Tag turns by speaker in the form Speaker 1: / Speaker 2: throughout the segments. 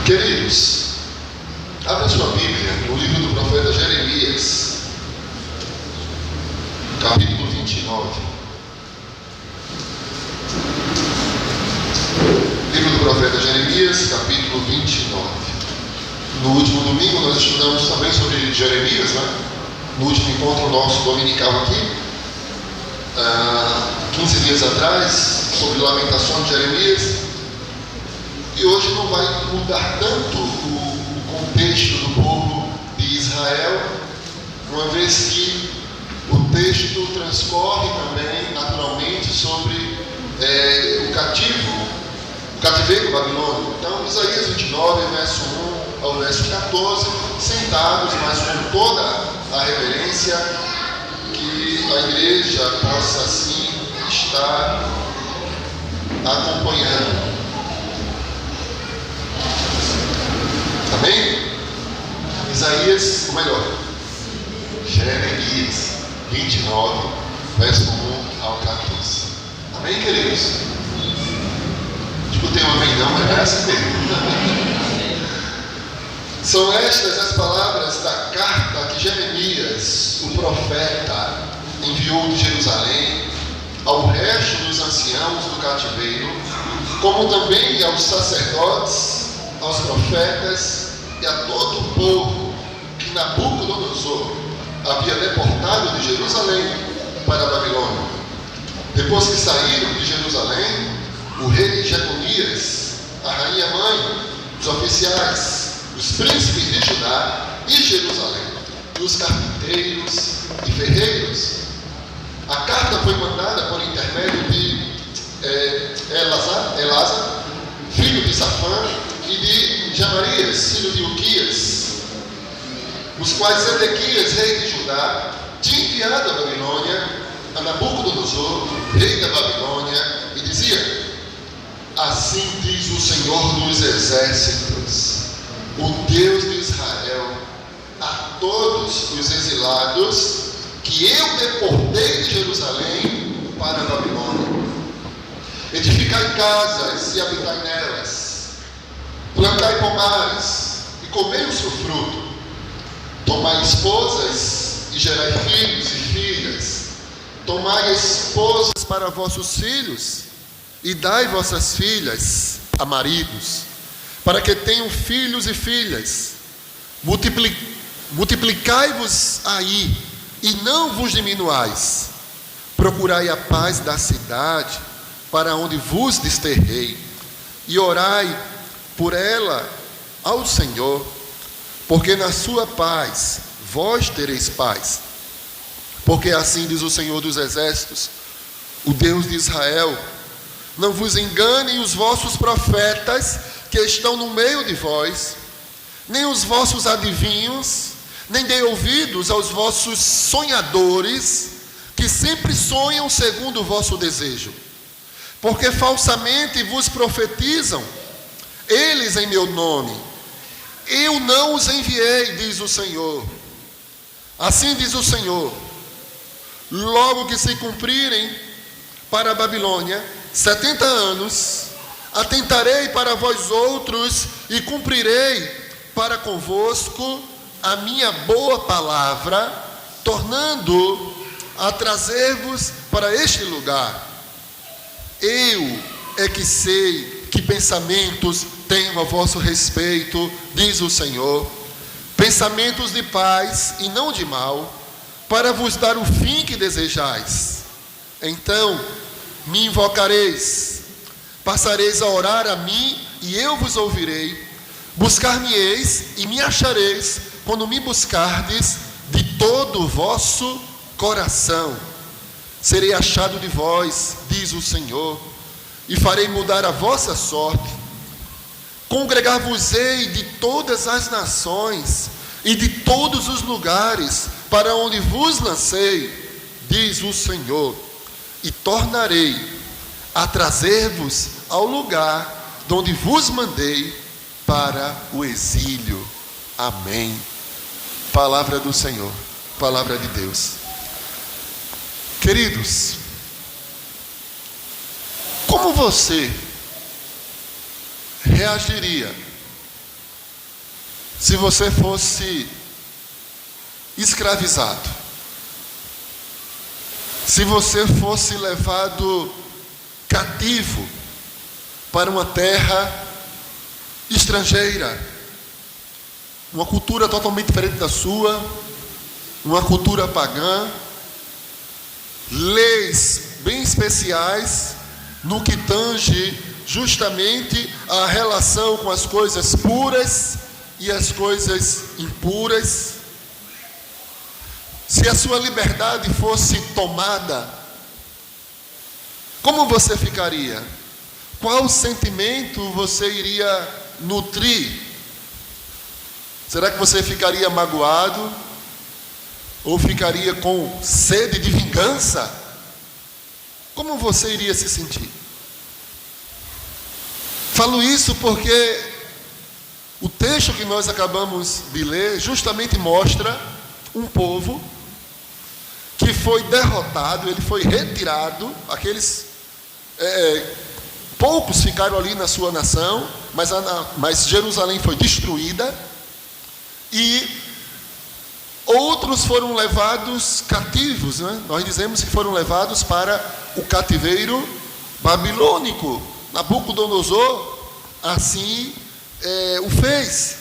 Speaker 1: Queridos, abra sua Bíblia no livro do profeta Jeremias, capítulo 29. Livro do profeta Jeremias, capítulo 29. No último domingo nós estudamos também sobre Jeremias, né? No último encontro nosso dominical aqui, 15 dias atrás, sobre Lamentações de Jeremias. E hoje não vai mudar tanto o contexto do povo de Israel, uma vez que o texto transcorre também naturalmente sobre o cativeiro babilônico. Então, Isaías 29, verso 1 ao verso 14, sentados, mas com toda a reverência, que a igreja possa assim estar acompanhando. Amém? Isaías, ou melhor, Jeremias 29, verso 1 ao 14. Amém, queridos? Escutei um amém não, mas é assim mesmo. São estas as palavras da carta que Jeremias, o profeta, enviou de Jerusalém ao resto dos anciãos do cativeiro, como também aos sacerdotes, aos profetas e a todo o povo que Nabucodonosor havia deportado de Jerusalém para a Babilônia. Depois que saíram de Jerusalém, o Jeconias, a rainha mãe, os oficiais, os príncipes de Judá e Jerusalém, e os carpinteiros e ferreiros. A carta foi mandada por intermédio de Elázar, filho de Safã, e de Gemarias, filho de Uquias, os quais Zedequias, rei de Judá, tinha enviado à Babilônia, a Nabucodonosor, rei da Babilônia, e dizia: assim diz o Senhor dos Exércitos, o Deus de Israel, a todos os exilados que eu deportei de Jerusalém para a Babilônia: edificai casas e habitai nelas, plantai pomares e comei o seu fruto, tomai esposas e gerai filhos e filhas, tomai esposas para vossos filhos e dai vossas filhas a maridos, para que tenham filhos e filhas. Multiplicai-vos aí e não vos diminuais. Procurai a paz da cidade para onde vos desterrei, e orai por ela ao Senhor, porque na sua paz vós tereis paz. Porque assim diz o Senhor dos Exércitos, o Deus de Israel: não vos enganem os vossos profetas que estão no meio de vós, nem os vossos adivinhos, nem dê ouvidos aos vossos sonhadores, que sempre sonham segundo o vosso desejo. Porque falsamente vos profetizam eles em meu nome. Eu não os enviei, diz o Senhor. Assim diz o Senhor: logo que se cumprirem para a Babilônia 70 anos, atentarei para vós outros e cumprirei para convosco a minha boa palavra, tornando a trazer-vos para este lugar. Eu é que sei que pensamentos tenho a vosso respeito, diz o Senhor, pensamentos de paz e não de mal, para vos dar o fim que desejais. Então me invocareis, passareis a orar a mim e eu vos ouvirei. Buscar-me-eis e me achareis, quando me buscardes de todo o vosso coração. Serei achado de vós, diz o Senhor, e farei mudar a vossa sorte. Congregar-vos-ei de todas as nações e de todos os lugares para onde vos lancei, diz o Senhor, e tornarei a trazer-vos ao lugar de onde vos mandei para o exílio. Amém. Palavra do Senhor, palavra de Deus. Queridos, como você reagiria se você fosse escravizado? Se você fosse levado cativo para uma terra estrangeira, uma cultura totalmente diferente da sua, uma cultura pagã, leis bem especiais no que tange justamente a relação com as coisas puras e as coisas impuras. Se a sua liberdade fosse tomada, como você ficaria? Qual sentimento você iria nutrir? Será que você ficaria magoado? Ou ficaria com sede de vingança? Como você iria se sentir? Falo isso porque o texto que nós acabamos de ler justamente mostra um povo que foi derrotado, ele foi retirado, aqueles poucos ficaram ali na sua nação, mas Jerusalém foi destruída, e outros foram levados cativos, né? Nós dizemos que foram levados para o cativeiro babilônico. Nabucodonosor assim o fez.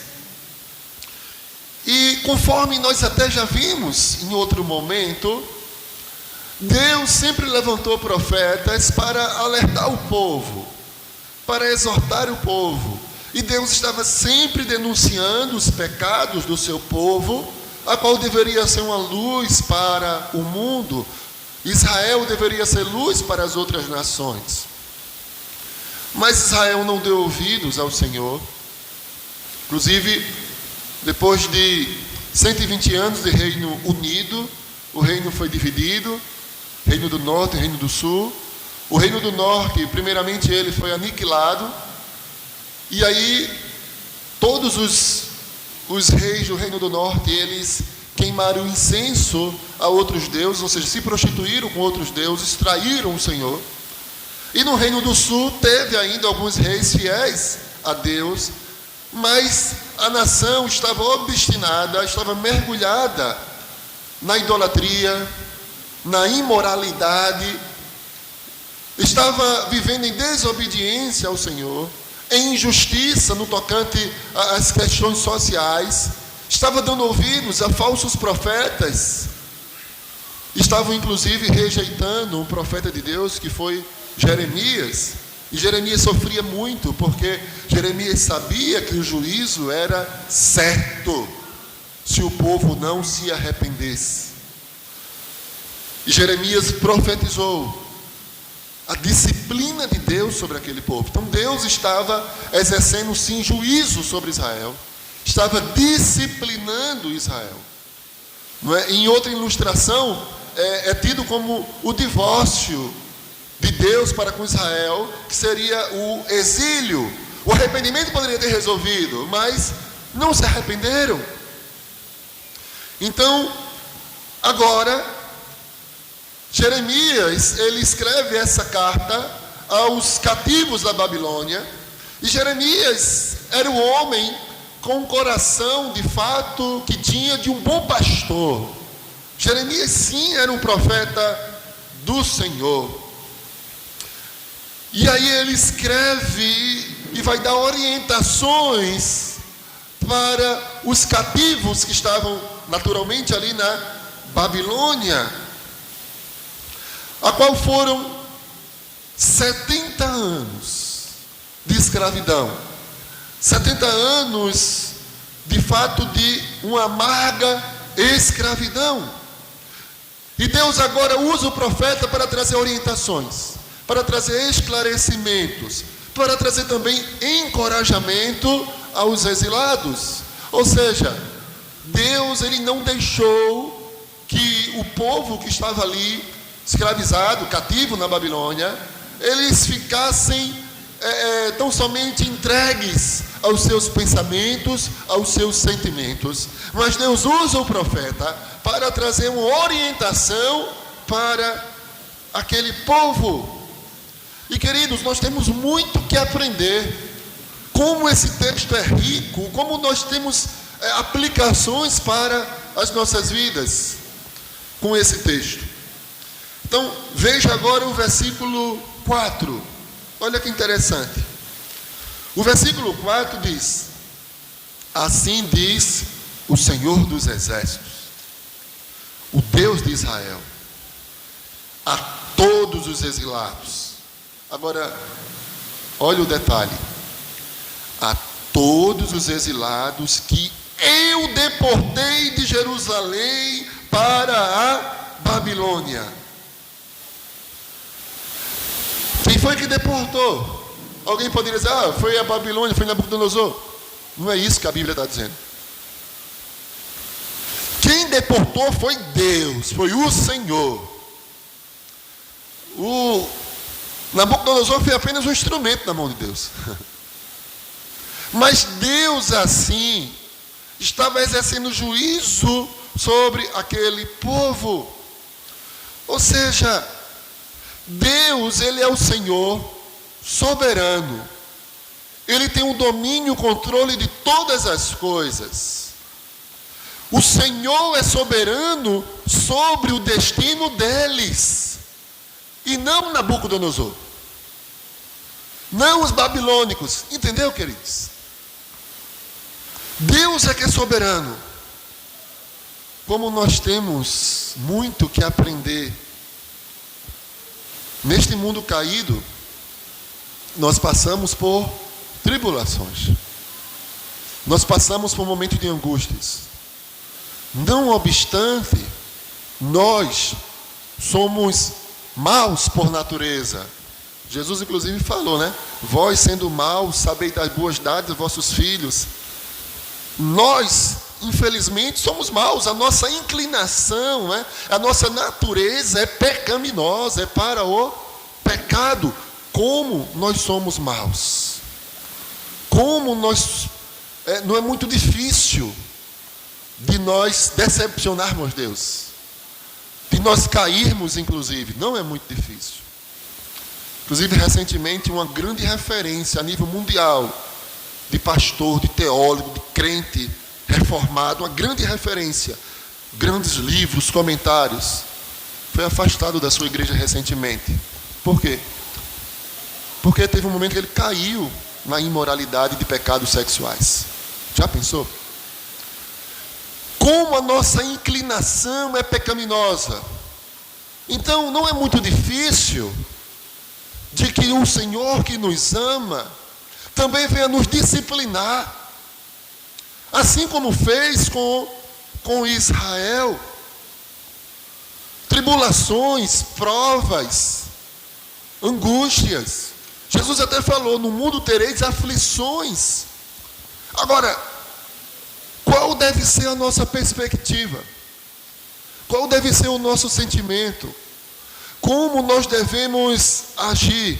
Speaker 1: E conforme nós até já vimos em outro momento, Deus sempre levantou profetas para alertar o povo para exortar o povo. E Deus estava sempre denunciando os pecados do seu povo, a qual deveria ser uma luz para o mundo. Israel deveria ser luz para as outras nações. Mas Israel não deu ouvidos ao Senhor. Inclusive, depois de 120 anos de reino unido, o reino foi dividido, reino do norte e reino do sul. O reino do norte, primeiramente, ele foi aniquilado. E aí, todos os reis do reino do norte, eles queimaram incenso a outros deuses, ou seja, se prostituíram com outros deuses, traíram o Senhor. E no reino do sul, teve ainda alguns reis fiéis a Deus, mas a nação estava obstinada, estava mergulhada na idolatria, na imoralidade, estava vivendo em desobediência ao Senhor, em injustiça no tocante às questões sociais, estava dando ouvidos a falsos profetas, estavam inclusive rejeitando um profeta de Deus que foi Jeremias. E Jeremias sofria muito, porque Jeremias sabia que o juízo era certo se o povo não se arrependesse. E Jeremias profetizou a disciplina de Deus sobre aquele povo. Então Deus estava exercendo sim juízo sobre Israel, estava disciplinando Israel. Não é? Em outra ilustração, é tido como o divórcio de Deus para com Israel, que seria o exílio. O arrependimento poderia ter resolvido, mas não se arrependeram. Então, agora, Jeremias, ele escreve essa carta aos cativos da Babilônia. E Jeremias era um homem com um coração, de fato, que tinha de um bom pastor. Jeremias, sim, era um profeta do Senhor. E aí ele escreve e vai dar orientações para os cativos que estavam naturalmente ali na Babilônia, a qual foram 70 anos de escravidão. 70 anos, de fato, de uma amarga escravidão. E Deus agora usa o profeta para trazer orientações, para trazer esclarecimentos, para trazer também encorajamento aos exilados. Ou seja, Deus, ele não deixou que o povo que estava ali, escravizado, cativo na Babilônia, eles ficassem tão somente entregues aos seus pensamentos, aos seus sentimentos. Mas Deus usa o profeta para trazer uma orientação para aquele povo. E queridos, nós temos muito que aprender. Como esse texto é rico, como nós temos aplicações para as nossas vidas com esse texto. Então, veja agora o versículo 4. Olha que interessante. O versículo 4 diz: assim diz o Senhor dos Exércitos, o Deus de Israel, a todos os exilados. Agora, olha o detalhe: a todos os exilados que eu deportei de Jerusalém para a Babilônia. Quem foi que deportou? Alguém poderia dizer, foi a Babilônia, foi Nabucodonosor. Não é isso que a Bíblia está dizendo. Quem deportou foi Deus, foi o Senhor. O Nabucodonosor foi apenas um instrumento na mão de Deus. Mas Deus, assim, estava exercendo juízo sobre aquele povo. Ou seja, Deus, ele é o Senhor soberano. Ele tem o domínio, o controle de todas as coisas. O Senhor é soberano sobre o destino deles. E não Nabucodonosor. Não os babilônicos. Entendeu, queridos? Deus é que é soberano. Como nós temos muito que aprender neste mundo caído, nós passamos por tribulações. Nós passamos por momentos de angústias. Não obstante, nós somos maus por natureza. Jesus inclusive falou, né? Vós sendo maus, sabeis dar boas dádivas aos vossos filhos. Nós, infelizmente, somos maus. A nossa inclinação, né? A nossa natureza é pecaminosa, é para o pecado. Como nós somos maus. Como nós... não é muito difícil de nós decepcionarmos Deus. De nós cairmos, inclusive. Não é muito difícil. Inclusive, recentemente, uma grande referência a nível mundial de pastor, de teólogo, de crente reformado, uma grande referência, grandes livros, comentários, foi afastado da sua igreja recentemente. Por quê? Porque teve um momento que ele caiu na imoralidade de pecados sexuais. Já pensou? Como a nossa inclinação é pecaminosa. Então, não é muito difícil de que o Senhor que nos ama também venha nos disciplinar. Assim como fez com Israel. Tribulações, provas, angústias. Jesus até falou, no mundo tereis aflições. Agora, qual deve ser a nossa perspectiva? Qual deve ser o nosso sentimento? Como nós devemos agir?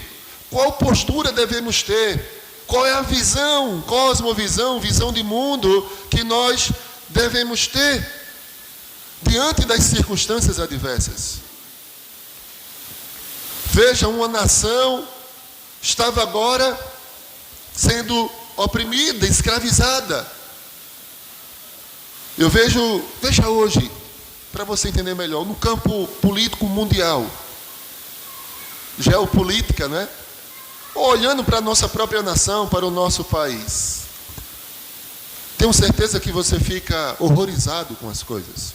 Speaker 1: Qual postura devemos ter? Qual é a visão, cosmovisão, visão de mundo que nós devemos ter diante das circunstâncias adversas? Veja, uma nação estava agora sendo oprimida, escravizada. Eu veja hoje, para você entender melhor, no campo político mundial, geopolítica, né? Olhando para a nossa própria nação, para o nosso país. Tenho certeza que você fica horrorizado com as coisas.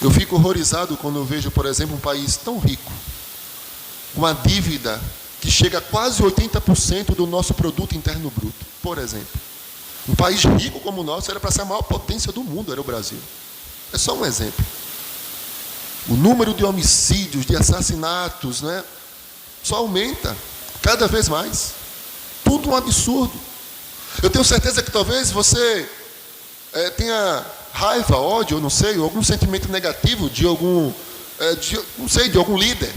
Speaker 1: Eu fico horrorizado quando eu vejo, por exemplo, um país tão rico, uma dívida que chega a quase 80% do nosso produto interno bruto, por exemplo. Um país rico como o nosso era para ser a maior potência do mundo, era o Brasil. É só um exemplo. O número de homicídios, de assassinatos, né, só aumenta cada vez mais. Tudo um absurdo. Eu tenho certeza que talvez você tenha raiva, ódio, não sei, algum sentimento negativo de algum, de algum líder.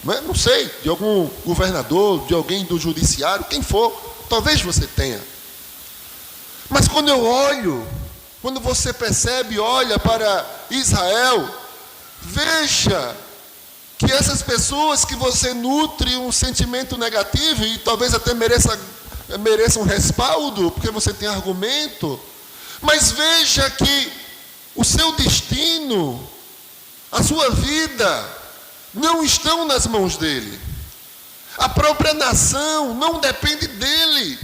Speaker 1: Não sei, de algum governador, de alguém do judiciário, quem for, talvez você tenha. Mas quando eu olho, quando você percebe, olha para Israel, veja que essas pessoas que você nutre um sentimento negativo e talvez até mereça um respaldo, porque você tem argumento, mas veja que o seu destino, a sua vida, não estão nas mãos dele. A própria nação não depende dele.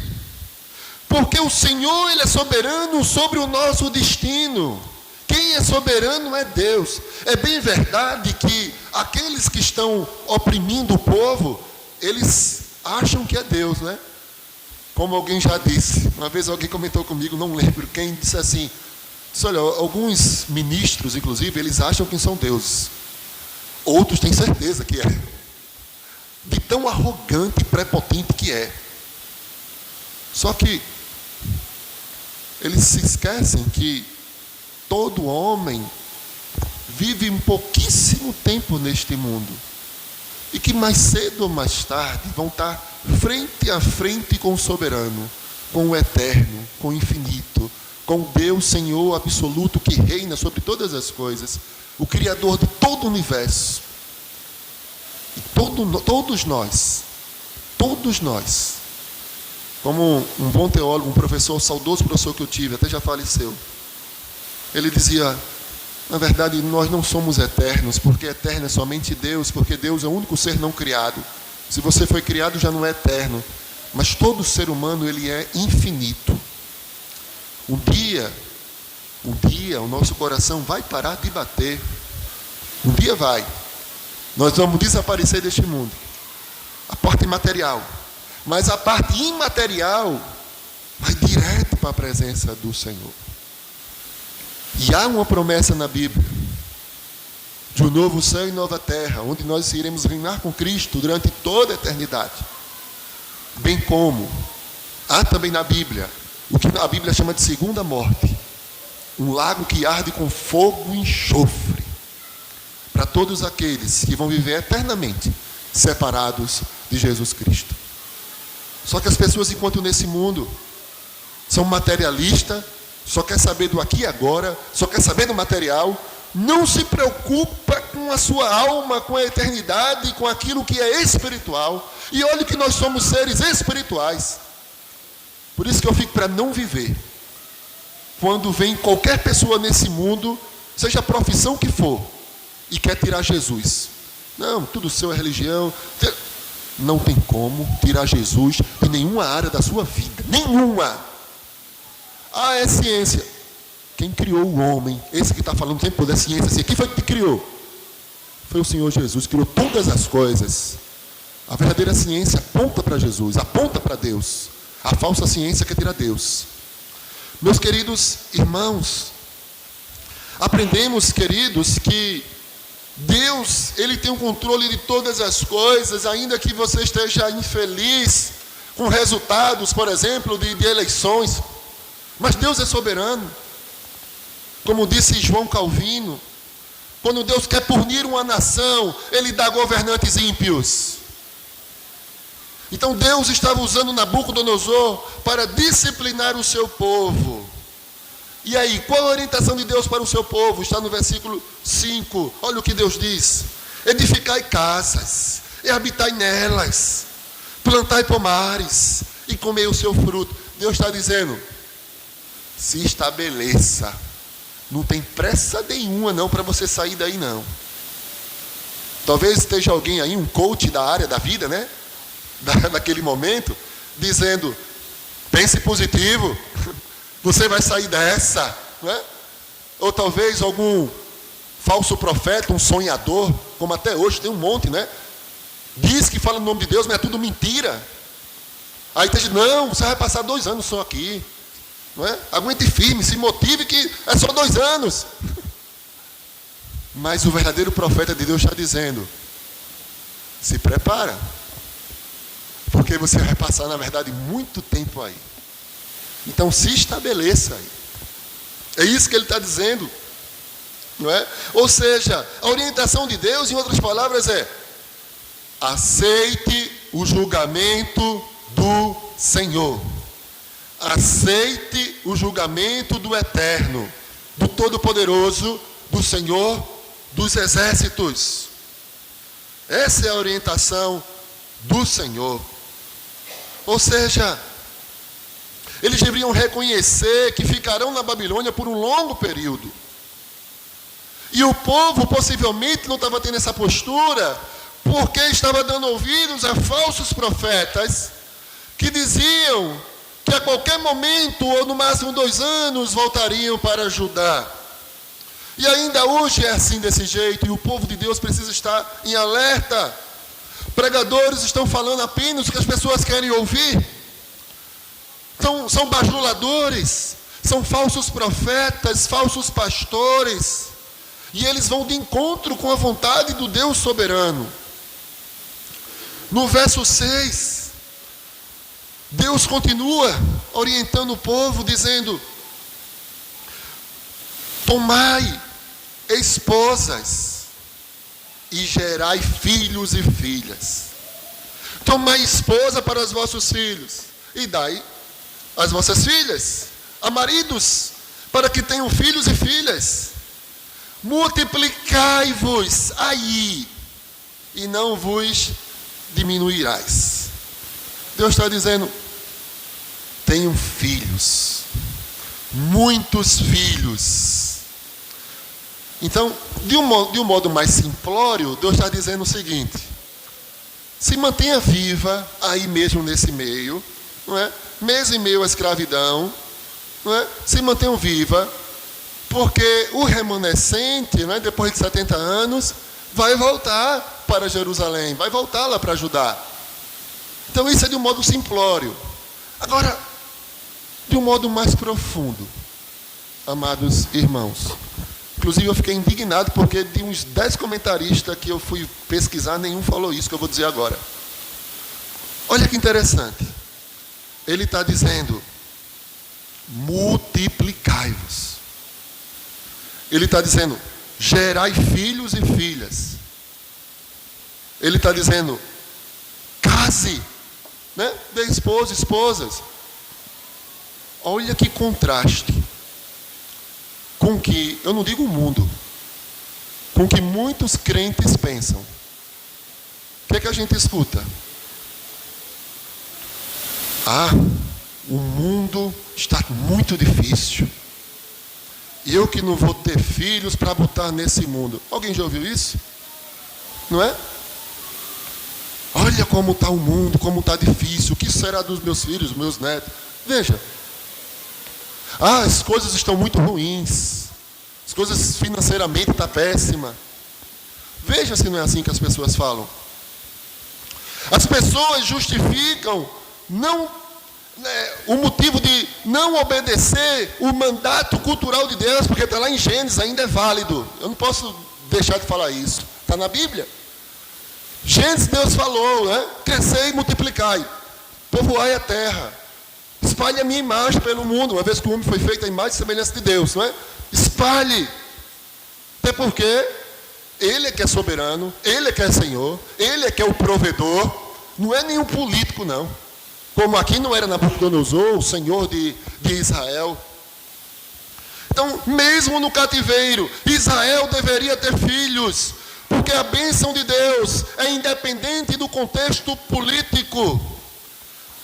Speaker 1: Porque o Senhor, Ele é soberano sobre o nosso destino. Quem é soberano é Deus. É bem verdade que aqueles que estão oprimindo o povo, eles acham que é Deus, né? Como alguém já disse. Uma vez alguém comentou comigo, não lembro quem, disse assim, olha, alguns ministros, inclusive, eles acham que são deuses. Outros têm certeza que é. De tão arrogante e prepotente que é. Só que eles se esquecem que todo homem vive um pouquíssimo tempo neste mundo. E que mais cedo ou mais tarde vão estar frente a frente com o soberano, com o eterno, com o infinito, com Deus Senhor absoluto que reina sobre todas as coisas, o Criador de todo o universo. E todos nós, como um bom teólogo, um professor, saudoso professor que eu tive, até já faleceu, ele dizia, na verdade, nós não somos eternos, porque eterno é somente Deus, porque Deus é o único ser não criado. Se você foi criado, já não é eterno. Mas todo ser humano, ele é infinito. Um dia, o nosso coração vai parar de bater. Um dia vai. Nós vamos desaparecer deste mundo.
Speaker 2: a parte material. Mas a parte imaterial vai direto para a presença do Senhor. E há uma promessa na Bíblia de um novo céu e nova terra, onde nós iremos reinar com Cristo durante toda a eternidade. Bem como há também na Bíblia o que a Bíblia chama de segunda morte, um lago que arde com fogo e enxofre, para todos aqueles que vão viver eternamente separados de Jesus Cristo. Só que as pessoas, enquanto nesse mundo são materialistas, só quer saber do aqui e agora, só quer saber do material, não se preocupa com a sua alma, com a eternidade, com aquilo que é espiritual. E olha que nós somos seres espirituais. Por isso que eu fico para não viver quando vem qualquer pessoa nesse mundo, seja a profissão que for, e quer tirar Jesus. Não, tudo seu é religião. Não tem como tirar Jesus de nenhuma área da sua vida. Nenhuma. Ah, é ciência. Quem criou o homem? Esse que está falando o tempo todo é ciência. Assim, quem foi que te criou? Foi o Senhor Jesus, que criou todas as coisas. A verdadeira ciência aponta para Jesus, aponta para Deus. A falsa ciência quer tirar Deus. Meus queridos irmãos, aprendemos, queridos, que Deus, Ele tem o controle de todas as coisas, ainda que você esteja infeliz com resultados, por exemplo, de eleições. Mas Deus é soberano. Como disse João Calvino, quando Deus quer punir uma nação, Ele dá governantes ímpios. Então Deus estava usando Nabucodonosor para disciplinar o seu povo. E aí, qual a orientação de Deus para o seu povo? Está no versículo 5. Olha o que Deus diz: edificai casas, e habitai nelas, plantai pomares, e comei o seu fruto. Deus está dizendo: se estabeleça. Não tem pressa nenhuma não para você sair daí não. Talvez esteja alguém aí, um coach da área da vida, né? Naquele momento, dizendo: pense positivo, você vai sair dessa, né? Ou talvez algum falso profeta, um sonhador, como até hoje tem um monte, né? Diz que fala no nome de Deus, mas é tudo mentira. Aí tem gente: não, você vai passar 2 anos só aqui, não é? Aguente firme, se motive que é só 2 anos. Mas o verdadeiro profeta de Deus está dizendo: se prepara, porque você vai passar, na verdade, muito tempo aí. Então se estabeleça aí. É isso que ele está dizendo, não é? Ou seja, a orientação de Deus, em outras palavras, é: aceite o julgamento do Senhor. Aceite o julgamento do Eterno, do Todo-Poderoso, do Senhor dos Exércitos. Essa é a orientação do Senhor. Ou seja, eles deveriam reconhecer que ficarão na Babilônia por um longo período. E o povo possivelmente não estava tendo essa postura porque estava dando ouvidos a falsos profetas que diziam que a qualquer momento, ou no máximo 2 anos, voltariam para Judá. E ainda hoje é assim, desse jeito, e o povo de Deus precisa estar em alerta. Pregadores estão falando apenas o que as pessoas querem ouvir. Então, são bajuladores, são falsos profetas, falsos pastores, e eles vão de encontro com a vontade do Deus soberano. No verso 6, Deus continua orientando o povo, dizendo: tomai esposas e gerai filhos e filhas. Tomai esposa para os vossos filhos e dai as vossas filhas a maridos, para que tenham filhos e filhas. Multiplicai-vos aí, e não vos diminuirás. Deus está dizendo: tenham filhos, muitos filhos. Então, de um modo mais simplório, Deus está dizendo o seguinte: se mantenha viva aí mesmo nesse meio, não é? Mês e meio a escravidão, não é? Se mantenham viva, porque o remanescente, não é? Depois de 70 anos, vai voltar para Jerusalém, vai voltar lá para Judá. Então isso é de um modo simplório. Agora, de um modo mais profundo, amados irmãos. Inclusive eu fiquei indignado porque de uns 10 comentaristas que eu fui pesquisar, nenhum falou isso que eu vou dizer agora. Olha que interessante. Ele está dizendo, multiplicai-vos. Ele está dizendo, gerai filhos e filhas. Ele está dizendo, case, né? Dê esposos, esposas. Olha que contraste com que, eu não digo o mundo, com que muitos crentes pensam. O que a gente escuta? O mundo está muito difícil. E eu que não vou ter filhos para botar nesse mundo. Alguém já ouviu isso? Não é? Olha como está o mundo, como está difícil. O que será dos meus filhos, dos meus netos? Veja. As coisas estão muito ruins. As coisas financeiramente estão péssimas. Veja se não é assim que as pessoas falam. As pessoas justificam o motivo de não obedecer o mandato cultural de Deus, porque está lá em Gênesis, ainda é válido. Eu não posso deixar de falar isso. Está na Bíblia. Gênesis, Deus falou, né? Crescei e multiplicai, povoai a terra, espalhe a minha imagem pelo mundo, uma vez que o homem foi feito à imagem e semelhança de Deus, não é? Espalhe, até porque Ele é que é soberano, Ele é que é Senhor, Ele é que é o provedor, não é nenhum político não, como aqui não era Nabucodonosor, o Senhor de Israel. Então, mesmo no cativeiro, Israel deveria ter filhos, porque a bênção de Deus é independente do contexto político.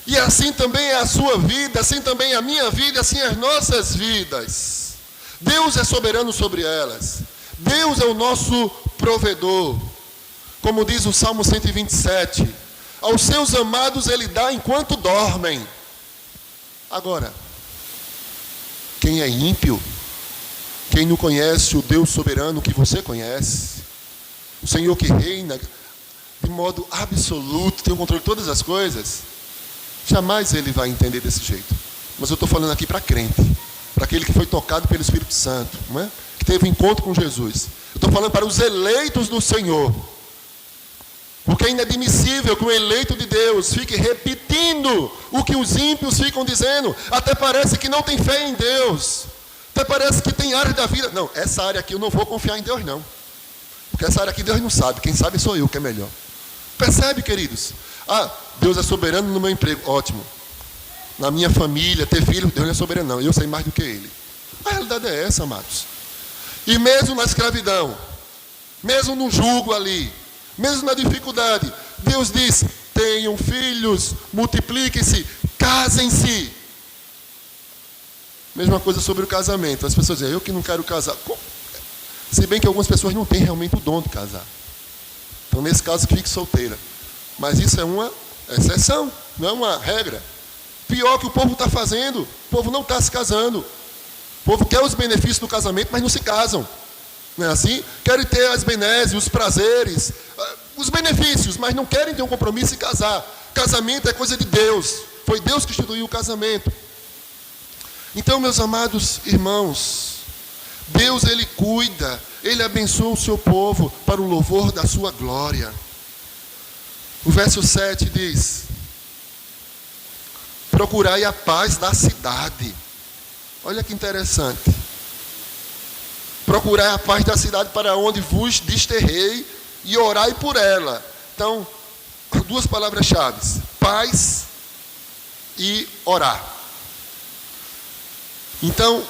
Speaker 2: E assim também é a sua vida, assim também é a minha vida, assim as nossas vidas. Deus é soberano sobre elas. Deus é o nosso provedor. Como diz o Salmo 127, aos seus amados Ele dá enquanto dormem. Agora, quem é ímpio, quem não conhece o Deus soberano que você conhece, o Senhor que reina de modo absoluto, tem o controle de todas as coisas, jamais ele vai entender desse jeito. Mas eu estou falando aqui para crente, para aquele que foi tocado pelo Espírito Santo, não é? Que teve um encontro com Jesus. Eu estou falando para os eleitos do Senhor, porque é inadmissível que o eleito de Deus fique repetindo o que os ímpios ficam dizendo. Até parece que não tem fé em Deus, até parece que tem área da vida. Não, essa área aqui eu não vou confiar em Deus não, porque essa área aqui Deus não sabe, quem sabe sou eu que é melhor. Percebe, queridos? Deus é soberano no meu emprego, ótimo. Na minha família, ter filho, Deus não é soberano não, eu sei mais do que Ele. A realidade é essa, amados. E mesmo na escravidão, mesmo no jugo ali, mesmo na dificuldade, Deus diz, tenham filhos, multipliquem-se, casem-se. Mesma coisa sobre o casamento. As pessoas dizem, eu que não quero casar. Se bem que algumas pessoas não têm realmente o dom de casar. Então, nesse caso, fique solteira. Mas isso é uma exceção, não é uma regra. Pior que o povo está fazendo, o povo não está se casando. O povo quer os benefícios do casamento, mas não se casam. Não é assim? Querem ter as benesses, os prazeres, os benefícios, mas não querem ter um compromisso e casar. Casamento é coisa de Deus. Foi Deus que instituiu o casamento. Então, meus amados irmãos, Deus, Ele cuida, Ele abençoa o seu povo para o louvor da sua glória. O verso 7 diz, procurai a paz da cidade. Olha que interessante. Procurai a paz da cidade para onde vos desterrei e orai por ela. Então, duas palavras-chave, paz e orar. Então,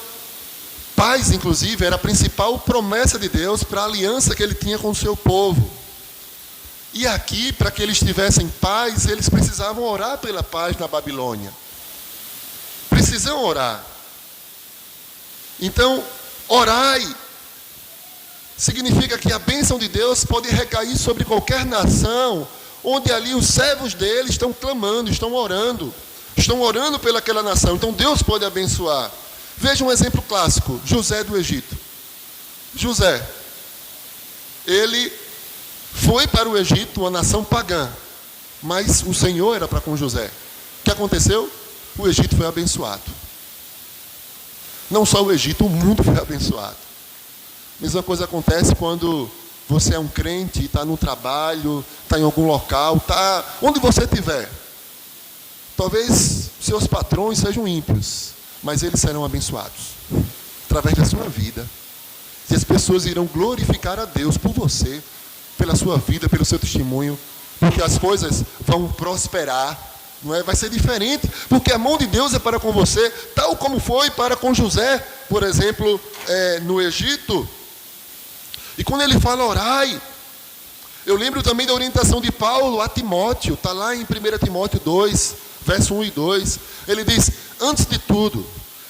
Speaker 2: paz, inclusive, era a principal promessa de Deus para a aliança que Ele tinha com o seu povo. E aqui, para que eles tivessem paz, eles precisavam orar pela paz na Babilônia. Precisam orar. Então, orai significa que a bênção de Deus pode recair sobre qualquer nação, onde ali os servos dele estão clamando, estão orando pelaquela nação. Então, Deus pode abençoar. Veja um exemplo clássico, José do Egito. José, ele foi para o Egito, uma nação pagã, mas o Senhor era para com José. O que aconteceu? O Egito foi abençoado. Não só o Egito, o mundo foi abençoado. Mesma coisa acontece quando você é um crente, está no trabalho, está em algum local, está onde você estiver. Talvez seus patrões sejam ímpios, mas eles serão abençoados através da sua vida. E as pessoas irão glorificar a Deus por você, pela sua vida, pelo seu testemunho, porque as coisas vão prosperar, não é? Vai ser diferente, porque a mão de Deus é para com você, tal como foi para com José, por exemplo, no Egito. E quando ele fala orai, eu lembro também da orientação de Paulo a Timóteo, está lá em 1 Timóteo 2, verso 1 e 2, ele diz, antes de tudo,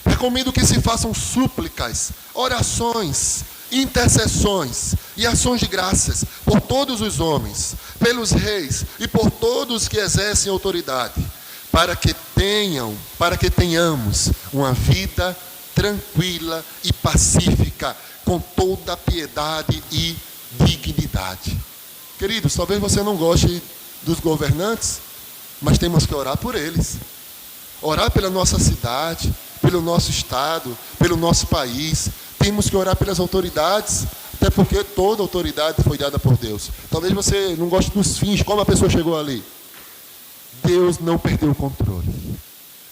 Speaker 2: recomendo que se façam súplicas, orações, intercessões e ações de graças por todos os homens, pelos reis e por todos que exercem autoridade, para que tenhamos uma vida tranquila e pacífica, com toda a piedade e dignidade. Queridos, talvez você não goste dos governantes, mas temos que orar por eles. Orar pela nossa cidade, pelo nosso estado, pelo nosso país. Temos que orar pelas autoridades, até porque toda autoridade foi dada por Deus. Talvez você não goste dos fins, como a pessoa chegou ali. Deus não perdeu o controle.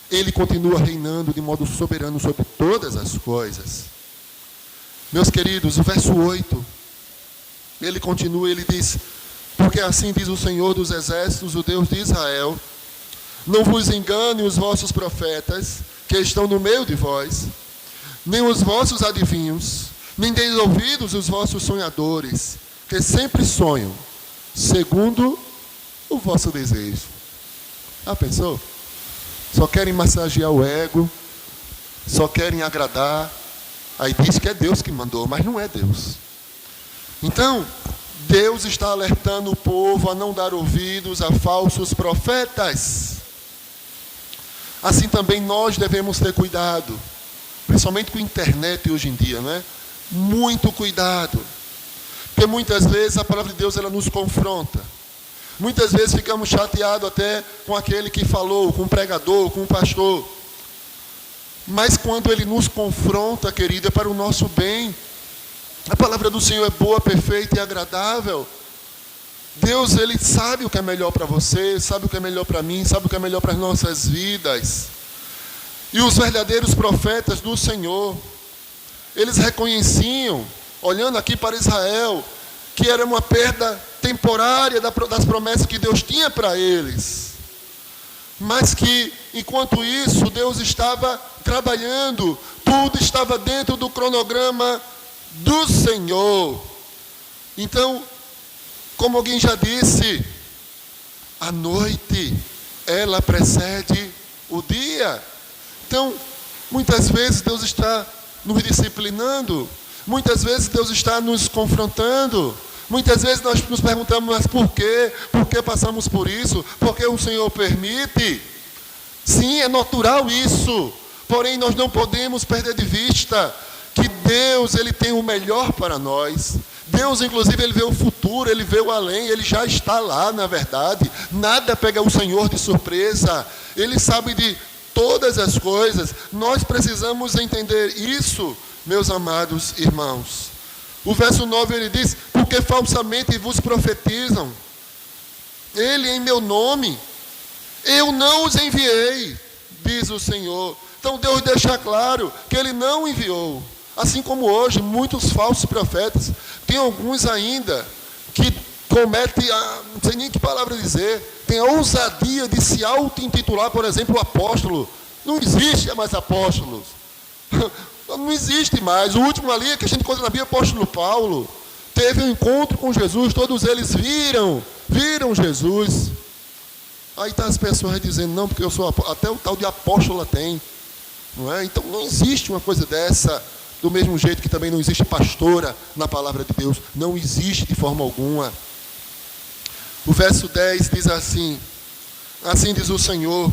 Speaker 2: Ele continua reinando de modo soberano sobre todas as coisas. Meus queridos, o verso 8, ele continua, ele diz, porque assim diz o Senhor dos Exércitos, o Deus de Israel, não vos engane os vossos profetas, que estão no meio de vós, nem os vossos adivinhos, nem deis ouvidos os vossos sonhadores, que sempre sonham, segundo o vosso desejo. Pensou? Só querem massagear o ego, só querem agradar. Aí diz que é Deus que mandou, mas não é Deus. Então, Deus está alertando o povo a não dar ouvidos a falsos profetas. Assim também nós devemos ter cuidado, principalmente com a internet hoje em dia, né? Muito cuidado, porque muitas vezes a palavra de Deus ela nos confronta. Muitas vezes ficamos chateados até com aquele que falou, com o pregador, com o pastor. Mas quando ele nos confronta, querido, é para o nosso bem. A palavra do Senhor é boa, perfeita e agradável. Deus, Ele sabe o que é melhor para você, sabe o que é melhor para mim, sabe o que é melhor para as nossas vidas. E os verdadeiros profetas do Senhor, eles reconheciam, olhando aqui para Israel, que era uma perda temporária das promessas que Deus tinha para eles. Mas que, enquanto isso, Deus estava trabalhando, tudo estava dentro do cronograma do Senhor. Então, como alguém já disse, a noite, ela precede o dia. Então, muitas vezes Deus está nos disciplinando, muitas vezes Deus está nos confrontando, muitas vezes nós nos perguntamos, mas por quê? Por que passamos por isso? Por que o Senhor permite? Sim, é natural isso, porém nós não podemos perder de vista que Deus, Ele tem o melhor para nós. Deus, inclusive, Ele vê o futuro, Ele vê o além, Ele já está lá, na verdade. Nada pega o Senhor de surpresa. Ele sabe de todas as coisas. Nós precisamos entender isso, meus amados irmãos. O verso 9, ele diz, porque falsamente vos profetizam. Ele em meu nome, eu não os enviei, diz o Senhor. Então Deus deixa claro que Ele não enviou. Assim como hoje, muitos falsos profetas, tem alguns ainda que cometem, não sei nem que palavra dizer, tem a ousadia de se auto-intitular, por exemplo, apóstolo. Não existe mais apóstolos. Não existe mais. O último ali que a gente encontra na Bíblia, o apóstolo Paulo, teve um encontro com Jesus, todos eles viram Jesus. Aí está as pessoas dizendo, não, porque eu sou até o tal de apóstola tem. Não é? Então não existe uma coisa dessa. Do mesmo jeito que também não existe pastora na palavra de Deus. Não existe de forma alguma. O verso 10 diz assim. Assim diz o Senhor.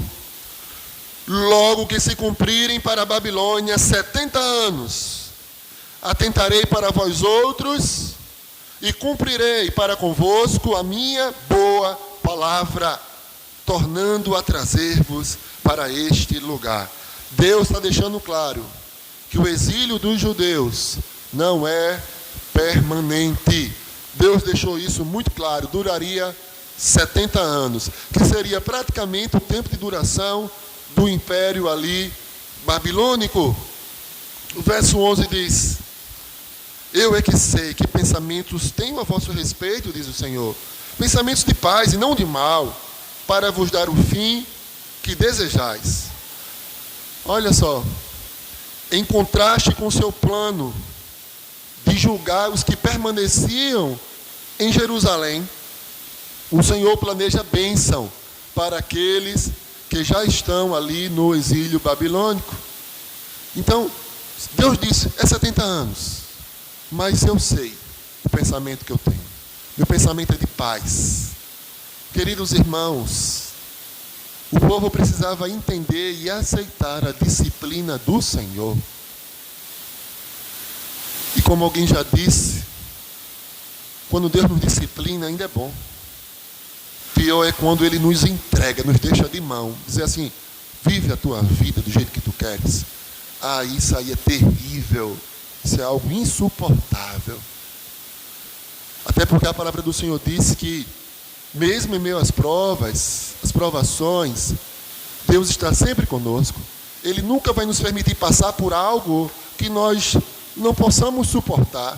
Speaker 2: Logo que se cumprirem para a Babilônia 70 anos, atentarei para vós outros e cumprirei para convosco a minha boa palavra. tornando a trazer-vos para este lugar. Deus está deixando claro que o exílio dos judeus não é permanente. Deus deixou isso muito claro, duraria 70 anos, que seria praticamente o tempo de duração do império ali babilônico. O verso 11 diz: eu é que sei que pensamentos tenho a vosso respeito, diz o Senhor, pensamentos de paz e não de mal, para vos dar o fim que desejais. Olha só, em contraste com o seu plano de julgar os que permaneciam em Jerusalém, o Senhor planeja bênção para aqueles que já estão ali no exílio babilônico. Então, Deus disse, é 70 anos, mas eu sei o pensamento que eu tenho. Meu pensamento é de paz. Queridos irmãos, o povo precisava entender e aceitar a disciplina do Senhor. E como alguém já disse, quando Deus nos disciplina ainda é bom. Pior é quando Ele nos entrega, nos deixa de mão. Dizer assim, vive a tua vida do jeito que tu queres. Ah, isso aí é terrível. Isso é algo insuportável. Até porque a palavra do Senhor diz que, mesmo em meio às provas, às provações, Deus está sempre conosco. Ele nunca vai nos permitir passar por algo que nós não possamos suportar.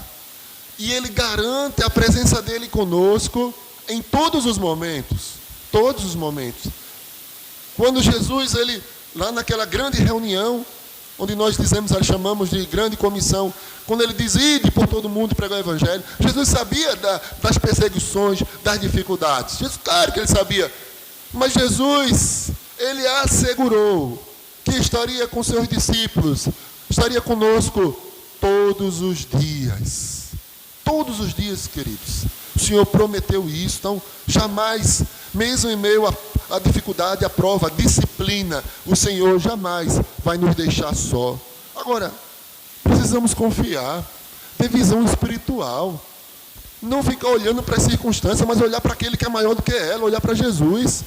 Speaker 2: E Ele garante a presença dEle conosco em todos os momentos. Todos os momentos. Quando Jesus, Ele, lá naquela grande reunião, onde nós chamamos de grande comissão, quando Ele diz, ide por todo mundo e pregar o Evangelho, Jesus sabia das perseguições, das dificuldades. Jesus, claro que Ele sabia. Mas Jesus, Ele assegurou que estaria com seus discípulos, estaria conosco todos os dias. Todos os dias, queridos. O Senhor prometeu isso. Então, jamais, mesmo em meio à dificuldade, à prova, à disciplina, o Senhor jamais vai nos deixar só. Agora, precisamos confiar, ter visão espiritual. Não ficar olhando para as circunstâncias, mas olhar para aquele que é maior do que ela, olhar para Jesus.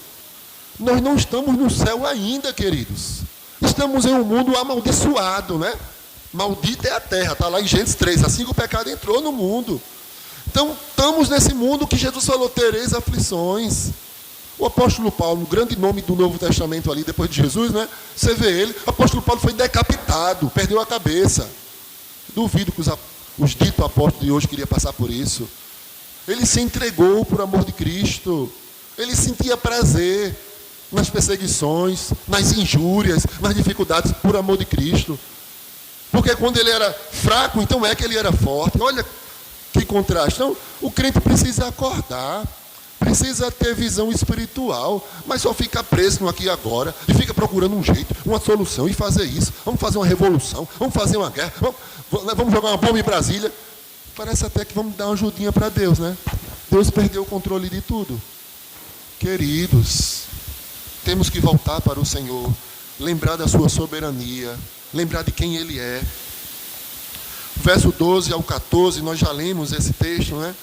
Speaker 2: Nós não estamos no céu ainda, queridos. Estamos em um mundo amaldiçoado, né? Maldita é a terra, está lá em Gênesis 3, assim que o pecado entrou no mundo. Então, estamos nesse mundo que Jesus falou, tereis aflições. O apóstolo Paulo, o grande nome do Novo Testamento ali, depois de Jesus, né? Você vê ele, o apóstolo Paulo foi decapitado, perdeu a cabeça. Duvido que os ditos apóstolos de hoje queriam passar por isso. Ele se entregou por amor de Cristo. Ele sentia prazer nas perseguições, nas injúrias, nas dificuldades, por amor de Cristo. Porque quando ele era fraco, então é que ele era forte. Olha que contraste. Então, o crente precisa acordar, precisa ter visão espiritual, mas só fica preso no aqui e agora, e fica procurando um jeito, uma solução, e fazer isso. Vamos fazer uma revolução, vamos fazer uma guerra, vamos jogar uma bomba em Brasília. Parece até que vamos dar uma ajudinha para Deus, né? Deus perdeu o controle de tudo. Queridos, temos que voltar para o Senhor, lembrar da sua soberania, lembrar de quem Ele é. Verso 12 ao 14, nós já lemos esse texto, né?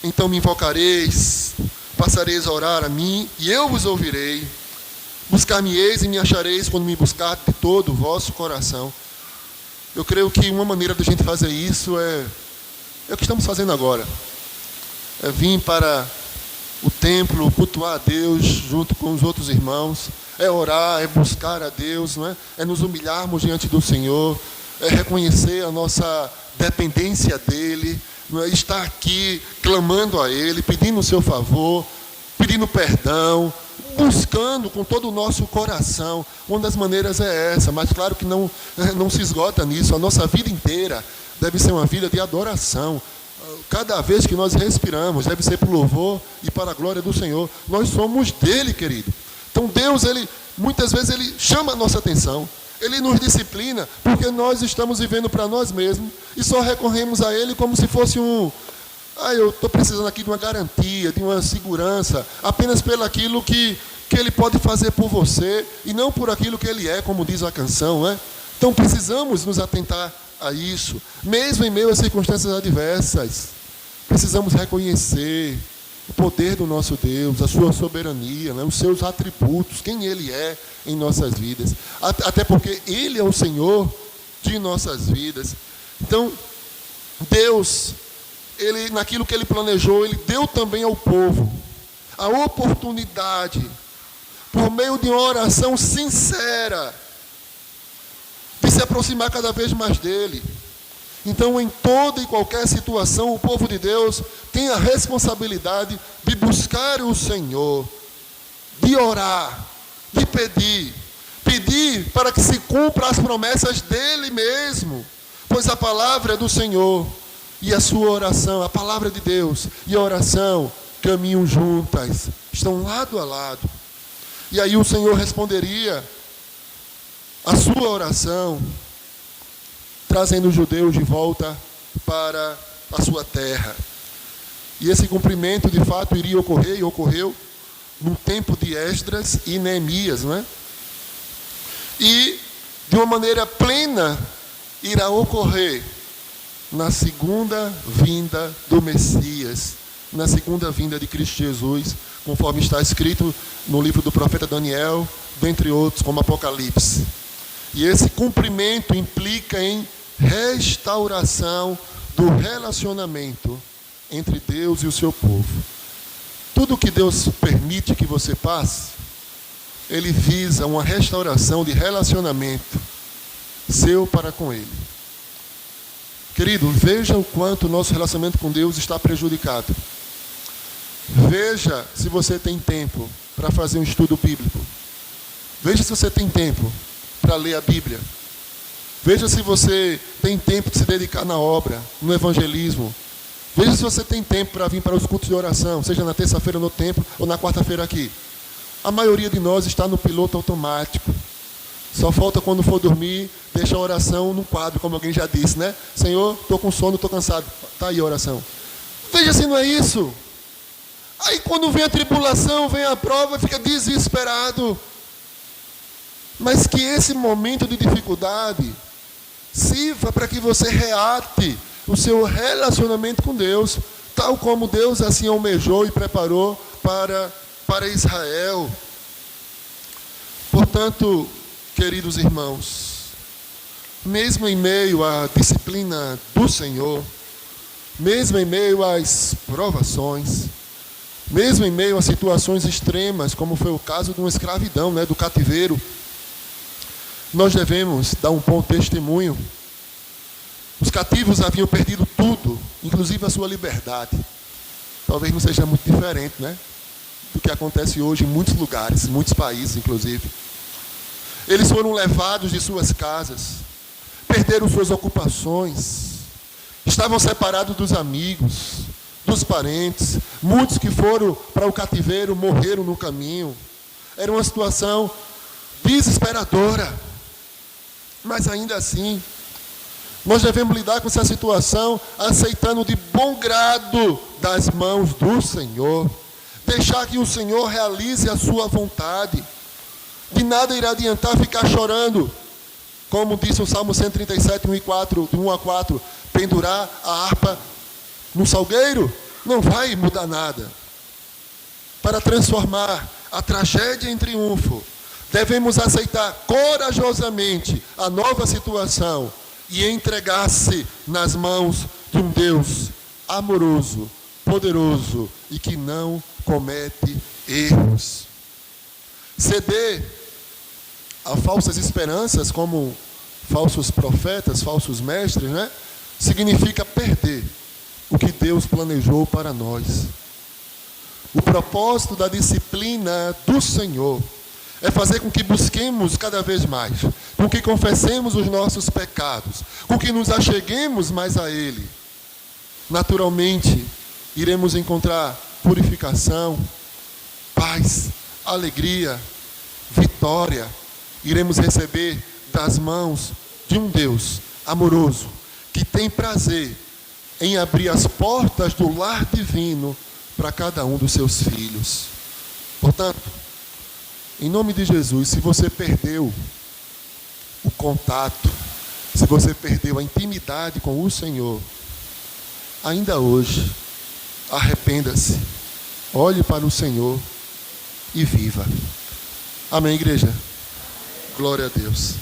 Speaker 2: Então me invocareis, passareis a orar a mim, e eu vos ouvirei. Buscar-me-eis e me achareis quando me buscar de todo o vosso coração. Eu creio que uma maneira de a gente fazer isso é o que estamos fazendo agora. É vir para o templo, cultuar a Deus junto com os outros irmãos. É orar, é buscar a Deus, não é? É nos humilharmos diante do Senhor, é reconhecer a nossa dependência dEle, não é? Estar aqui clamando a Ele, pedindo o seu favor, pedindo perdão, buscando com todo o nosso coração. Uma das maneiras é essa, mas claro que não se esgota nisso. A nossa vida inteira deve ser uma vida de adoração. Cada vez que nós respiramos, deve ser para o louvor e para a glória do Senhor. Nós somos dEle, querido. Então Deus, muitas vezes Ele chama a nossa atenção. Ele nos disciplina porque nós estamos vivendo para nós mesmos e só recorremos a Ele como se fosse eu estou precisando aqui de uma garantia, de uma segurança, apenas pelo aquilo que Ele pode fazer por você e não por aquilo que Ele é, como diz a canção, né? Então precisamos nos atentar a isso, mesmo em meio a circunstâncias adversas. Precisamos reconhecer o poder do nosso Deus, a sua soberania, né? Os seus atributos, quem Ele é em nossas vidas. Até porque Ele é o Senhor de nossas vidas. Então, Deus, Ele, naquilo que Ele planejou, Ele deu também ao povo a oportunidade, por meio de uma oração sincera, de se aproximar cada vez mais dEle. Então, em toda e qualquer situação, o povo de Deus tem a responsabilidade de buscar o Senhor, de orar, de pedir para que se cumpra as promessas dEle mesmo, pois a palavra é do Senhor, e a sua oração, a palavra de Deus e a oração caminham juntas, estão lado a lado. E aí o Senhor responderia a sua oração, trazendo os judeus de volta para a sua terra. E esse cumprimento, de fato, iria ocorrer, e ocorreu, no tempo de Esdras e Neemias, não é? E, de uma maneira plena, irá ocorrer na segunda vinda do Messias, na segunda vinda de Cristo Jesus, conforme está escrito no livro do profeta Daniel, dentre outros, como Apocalipse. E esse cumprimento implica em restauração do relacionamento entre Deus e o seu povo. Tudo que Deus permite que você passe, Ele visa uma restauração de relacionamento seu para com Ele. Querido, veja o quanto o nosso relacionamento com Deus está prejudicado. Veja se você tem tempo para fazer um estudo bíblico. Veja se você tem tempo para ler a Bíblia. Veja se você tem tempo de se dedicar na obra, no evangelismo. Veja se você tem tempo para vir para os cultos de oração, seja na terça-feira no templo ou na quarta-feira aqui. A maioria de nós está no piloto automático. Só falta, quando for dormir, deixar a oração no quadro, como alguém já disse, né? Senhor, estou com sono, estou cansado. Está aí a oração. Veja se não é isso. Aí quando vem a tribulação, vem a prova, fica desesperado. Mas que esse momento de dificuldade sirva para que você reate o seu relacionamento com Deus, tal como Deus assim almejou e preparou para Israel. Portanto, queridos irmãos, mesmo em meio à disciplina do Senhor, mesmo em meio às provações, mesmo em meio a situações extremas, como foi o caso de uma escravidão, né, do cativeiro, nós devemos dar um bom testemunho. Os cativos haviam perdido tudo, inclusive a sua liberdade. Talvez não seja muito diferente, né, do que acontece hoje em muitos lugares, em muitos países, inclusive. Eles foram levados de suas casas, perderam suas ocupações, estavam separados dos amigos, dos parentes. Muitos que foram para o cativeiro morreram no caminho. Era uma situação desesperadora. Mas ainda assim, nós devemos lidar com essa situação aceitando de bom grado das mãos do Senhor. Deixar que o Senhor realize a sua vontade. De nada irá adiantar ficar chorando. Como disse o Salmo 137, 1 a 4, pendurar a harpa no salgueiro não vai mudar nada. Para transformar a tragédia em triunfo, devemos aceitar corajosamente a nova situação e entregar-se nas mãos de um Deus amoroso, poderoso e que não comete erros. Ceder a falsas esperanças, como falsos profetas, falsos mestres, né, significa perder o que Deus planejou para nós. O propósito da disciplina do Senhor é fazer com que busquemos cada vez mais, com que confessemos os nossos pecados, com que nos acheguemos mais a Ele. Naturalmente, iremos encontrar purificação, paz, alegria, vitória. Iremos receber das mãos de um Deus amoroso, que tem prazer em abrir as portas do lar divino para cada um dos seus filhos. Portanto, em nome de Jesus, se você perdeu o contato, se você perdeu a intimidade com o Senhor, ainda hoje, arrependa-se olhe para o Senhor e viva. Amém, igreja? Glória a Deus.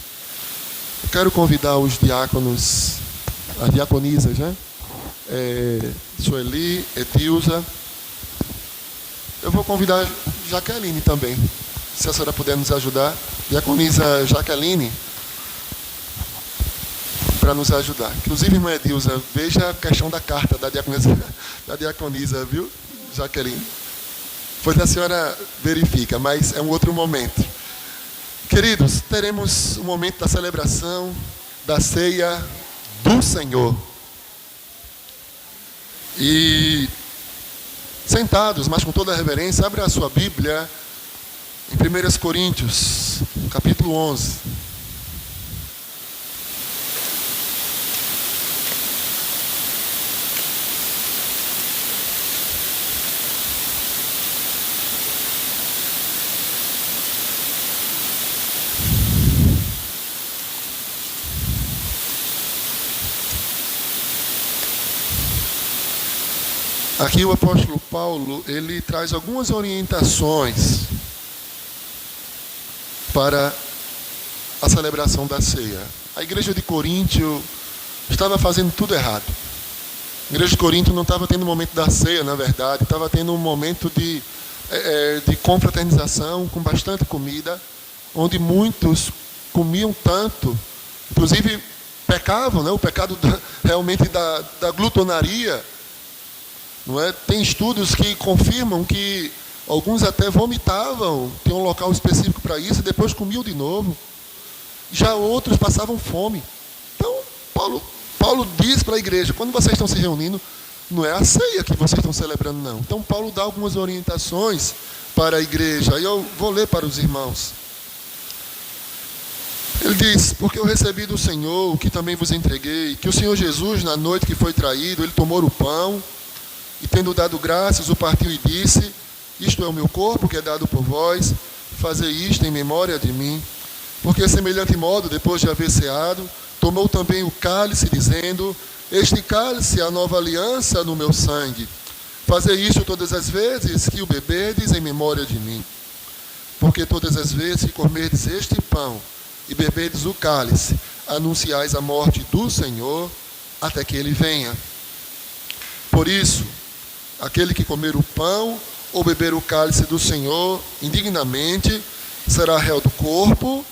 Speaker 2: Eu quero convidar os diáconos, as diaconisas, né? Sueli, Etilza. Eu vou convidar Jaqueline também, se a senhora puder nos ajudar. Diaconisa Jaqueline, para nos ajudar. Inclusive, irmã Edilza, veja a questão da carta da diaconisa, viu, Jaqueline? Pois a senhora verifica, mas é um outro momento. Queridos, teremos o momento da celebração da ceia do Senhor. E sentados, mas com toda a reverência, abra a sua Bíblia em 1 Coríntios, capítulo 11. Aqui o apóstolo Paulo, ele traz algumas orientações para a celebração da ceia. A igreja de Coríntio estava fazendo tudo errado. A igreja de Coríntio não estava tendo o momento da ceia, na verdade, estava tendo um momento de confraternização, com bastante comida, onde muitos comiam tanto, inclusive pecavam, né? O pecado realmente da glutonaria. Não é? Tem estudos que confirmam que alguns até vomitavam, tem um local específico para isso, e depois comiam de novo. Já outros passavam fome. Então, Paulo diz para a igreja, quando vocês estão se reunindo, não é a ceia que vocês estão celebrando, não. Então, Paulo dá algumas orientações para a igreja, e eu vou ler para os irmãos. Ele diz, porque eu recebi do Senhor o que também vos entreguei, que o Senhor Jesus, na noite que foi traído, ele tomou o pão, e tendo dado graças, o partiu e disse, isto é o meu corpo que é dado por vós, fazei isto em memória de mim. Porque semelhante modo, depois de haver ceado, tomou também o cálice, dizendo, este cálice é a nova aliança no meu sangue. Fazei isto todas as vezes que o beberdes em memória de mim. Porque todas as vezes que comerdes este pão e beberdes o cálice, anunciais a morte do Senhor, até que ele venha. Por isso, aquele que comer o pão ou beber o cálice do Senhor indignamente será réu do corpo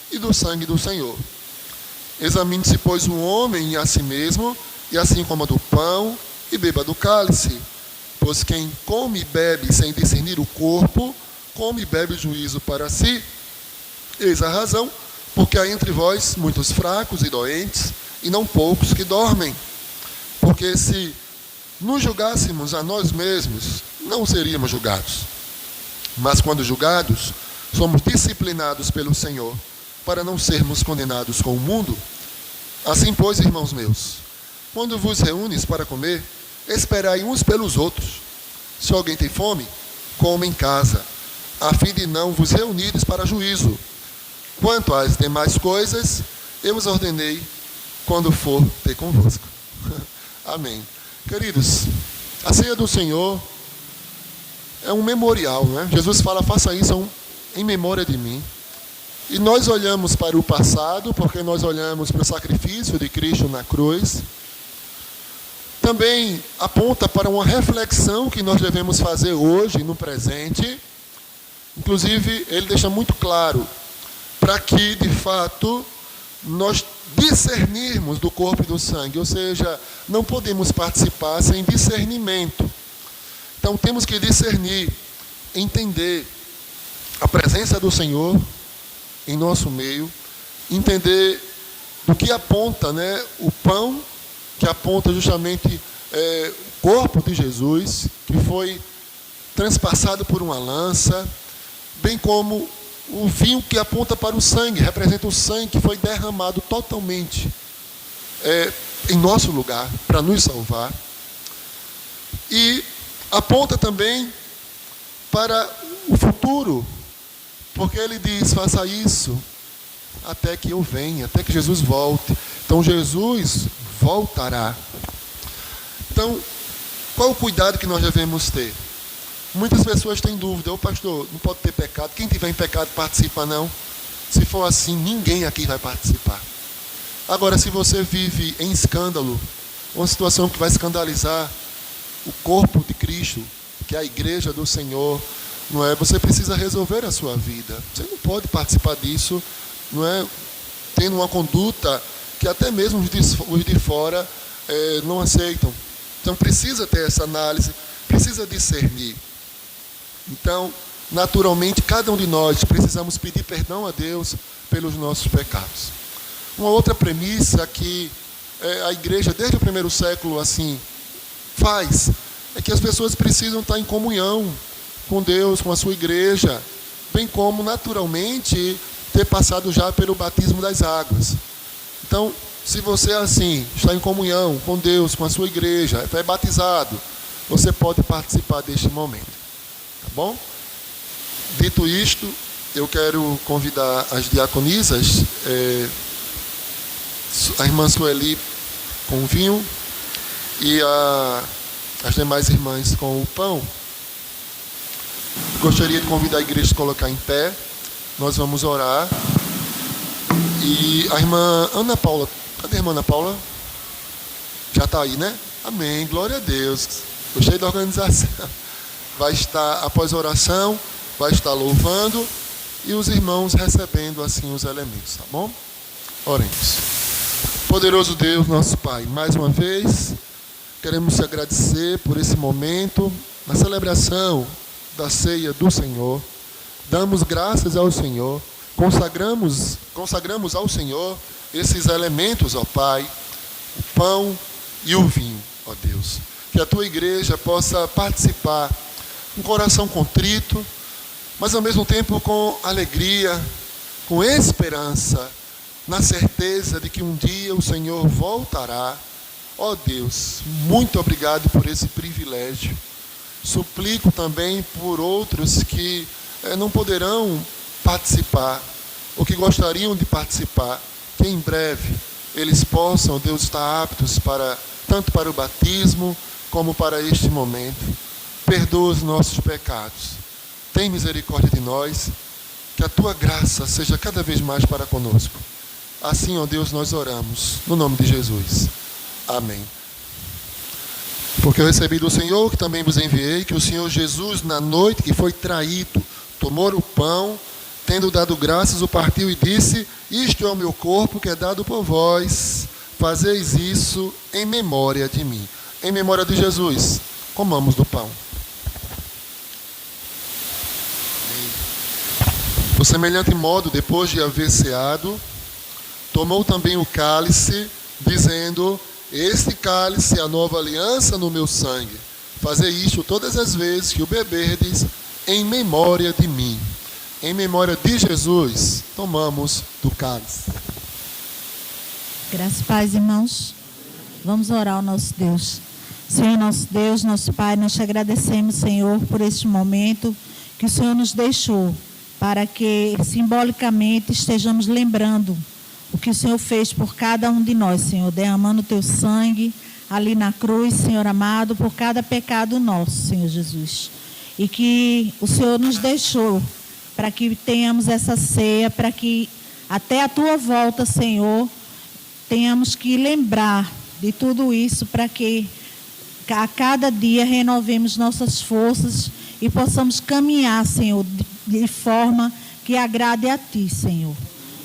Speaker 2: e do sangue do Senhor. Examine-se, pois, o homem a si mesmo, e assim coma do pão e beba do cálice. Pois quem come e bebe sem discernir o corpo, come e bebe juízo para si. Eis a razão, porque há entre vós muitos fracos e doentes, e não poucos que dormem. Porque se nos julgássemos a nós mesmos, não seríamos julgados. Mas quando julgados, somos disciplinados pelo Senhor, para não sermos condenados com o mundo. Assim, pois, irmãos meus, quando vos reúnes para comer, esperai uns pelos outros. Se alguém tem fome, coma em casa, a fim de não vos reunires para juízo. Quanto às demais coisas, eu vos ordenei quando for ter convosco. Amém. Queridos, a ceia do Senhor é um memorial, né? Jesus fala, faça isso em memória de mim. E nós olhamos para o passado, porque nós olhamos para o sacrifício de Cristo na cruz. Também aponta para uma reflexão que nós devemos fazer hoje, no presente. Inclusive, ele deixa muito claro, para que, de fato, nós discernirmos do corpo e do sangue, ou seja, não podemos participar sem discernimento. Então temos que discernir, entender a presença do Senhor em nosso meio, entender do que aponta, né, o pão, que aponta justamente o corpo de Jesus, que foi transpassado por uma lança, bem como o vinho que aponta para o sangue, representa o sangue que foi derramado totalmente em nosso lugar, para nos salvar. E aponta também para o futuro, porque ele diz, faça isso até que eu venha, até que Jesus volte. Então Jesus voltará. Então, qual o cuidado que nós devemos ter? Muitas pessoas têm dúvida: ô pastor, não pode ter pecado, quem tiver em pecado participa não. Se for assim, ninguém aqui vai participar. Agora, se você vive em escândalo, uma situação que vai escandalizar o corpo de Cristo, que é a igreja do Senhor, não é? Você precisa resolver a sua vida. Você não pode participar disso, não é? Tendo uma conduta que até mesmo os de fora não aceitam. Então precisa ter essa análise, precisa discernir. Então, naturalmente, cada um de nós precisamos pedir perdão a Deus pelos nossos pecados. Uma outra premissa que a igreja, desde o primeiro século, assim, faz, é que as pessoas precisam estar em comunhão com Deus, com a sua igreja, bem como, naturalmente, ter passado já pelo batismo das águas. Então, se você, assim, está em comunhão com Deus, com a sua igreja, é batizado, você pode participar deste momento. Tá bom? Dito isto, eu quero convidar as diaconisas, a irmã Sueli com o vinho e as demais irmãs com o pão. Gostaria de convidar a igreja a se colocar em pé. Nós vamos orar. E a irmã Ana Paula, cadê a irmã Ana Paula? Já está aí, né? Amém, glória a Deus. Gostei da organização. Vai estar, após a oração, vai estar louvando e os irmãos recebendo assim os elementos, tá bom? Oremos. Poderoso Deus, nosso Pai, mais uma vez queremos te agradecer por esse momento, na celebração da ceia do Senhor. Damos graças ao Senhor, consagramos ao Senhor esses elementos, ó Pai, o pão e o vinho, ó Deus. Que a tua igreja possa participar com um coração contrito, mas ao mesmo tempo com alegria, com esperança, na certeza de que um dia o Senhor voltará. Ó Deus, muito obrigado por esse privilégio. Suplico também por outros que não poderão participar, ou que gostariam de participar, que em breve eles possam, Deus, estar aptos tanto para o batismo, como para este momento. Perdoa os nossos pecados. Tem misericórdia de nós, que a tua graça seja cada vez mais para conosco. Assim, ó Deus, nós oramos, no nome de Jesus. Amém. Porque eu recebi do Senhor, que também vos enviei, que o Senhor Jesus, na noite que foi traído, tomou o pão, tendo dado graças, o partiu e disse: isto é o meu corpo que é dado por vós, fazeis isso em memória de mim. Em memória de Jesus, comamos do pão. Por semelhante modo, depois de haver ceado, tomou também o cálice, dizendo: este cálice é a nova aliança no meu sangue. Fazei isto todas as vezes que o beberdes, em memória de mim. Em memória de Jesus, tomamos do cálice.
Speaker 3: Graças e paz, irmãos. Vamos orar ao nosso Deus. Senhor, nosso Deus, nosso Pai, nós te agradecemos, Senhor, por este momento que o Senhor nos deixou, para que simbolicamente estejamos lembrando o que o Senhor fez por cada um de nós, Senhor, derramando o teu sangue ali na cruz, Senhor amado, por cada pecado nosso, Senhor Jesus. E que o Senhor nos deixou para que tenhamos essa ceia, para que até a tua volta, Senhor, tenhamos que lembrar de tudo isso, para que a cada dia renovemos nossas forças e possamos caminhar, Senhor, de forma que agrade a ti, Senhor.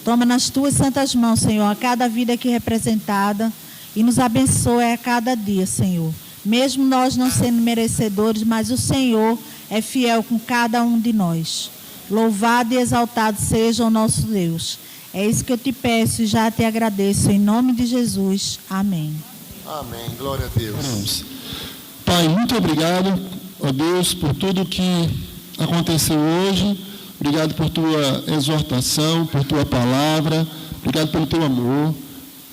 Speaker 3: Toma nas tuas santas mãos, Senhor, a cada vida aqui representada e nos abençoe a cada dia, Senhor. Mesmo nós não sendo merecedores, mas o Senhor é fiel com cada um de nós. Louvado e exaltado seja o nosso Deus. É isso que eu te peço e já te agradeço. Em nome de Jesus. Amém.
Speaker 2: Amém. Glória a Deus.
Speaker 4: Oramos. Pai, muito obrigado, ó Deus, por tudo que aconteceu hoje. Obrigado por tua exortação, por tua palavra. Obrigado pelo teu amor,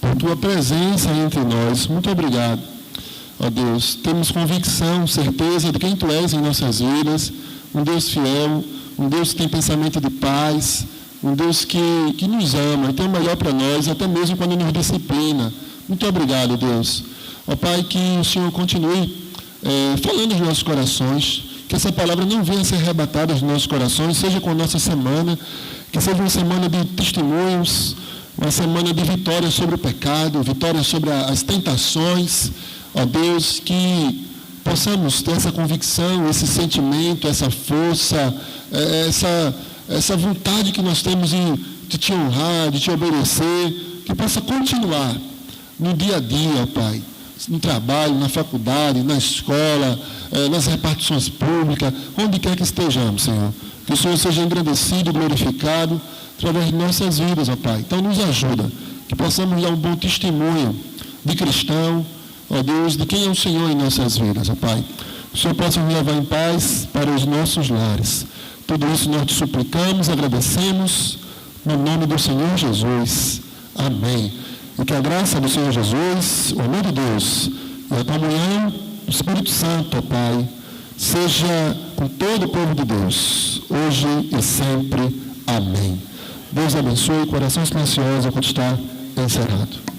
Speaker 4: por tua presença entre nós. Muito obrigado, ó Deus. Temos convicção, certeza de quem tu és em nossas vidas. Um Deus fiel, um Deus que tem pensamento de paz, um Deus que nos ama e tem o melhor para nós, até mesmo quando nos disciplina. Muito obrigado, Deus. Ó Pai, que o Senhor continue falando nos nossos corações, que essa palavra não venha a ser arrebatada dos nossos corações, seja com a nossa semana, que seja uma semana de testemunhos, uma semana de vitória sobre o pecado, vitória sobre as tentações, ó Deus, que possamos ter essa convicção, esse sentimento, essa força, essa vontade que nós temos de te honrar, de te obedecer, que possa continuar no dia a dia, Pai, no trabalho, na faculdade, na escola, nas repartições públicas, onde quer que estejamos, Senhor. Que o Senhor seja engrandecido, glorificado, através de nossas vidas, ó Pai. Então nos ajuda, que possamos dar um bom testemunho de cristão, ó Deus, de quem é o Senhor em nossas vidas, ó Pai. O Senhor possa nos levar em paz para os nossos lares. Tudo isso nós te suplicamos, agradecemos, no nome do Senhor Jesus. Amém. E que a graça do Senhor Jesus, o amor de Deus e a comunhão do Espírito Santo, ó Pai, seja com todo o povo de Deus, hoje e sempre. Amém. Deus abençoe, coração silencioso, enquanto está encerrado.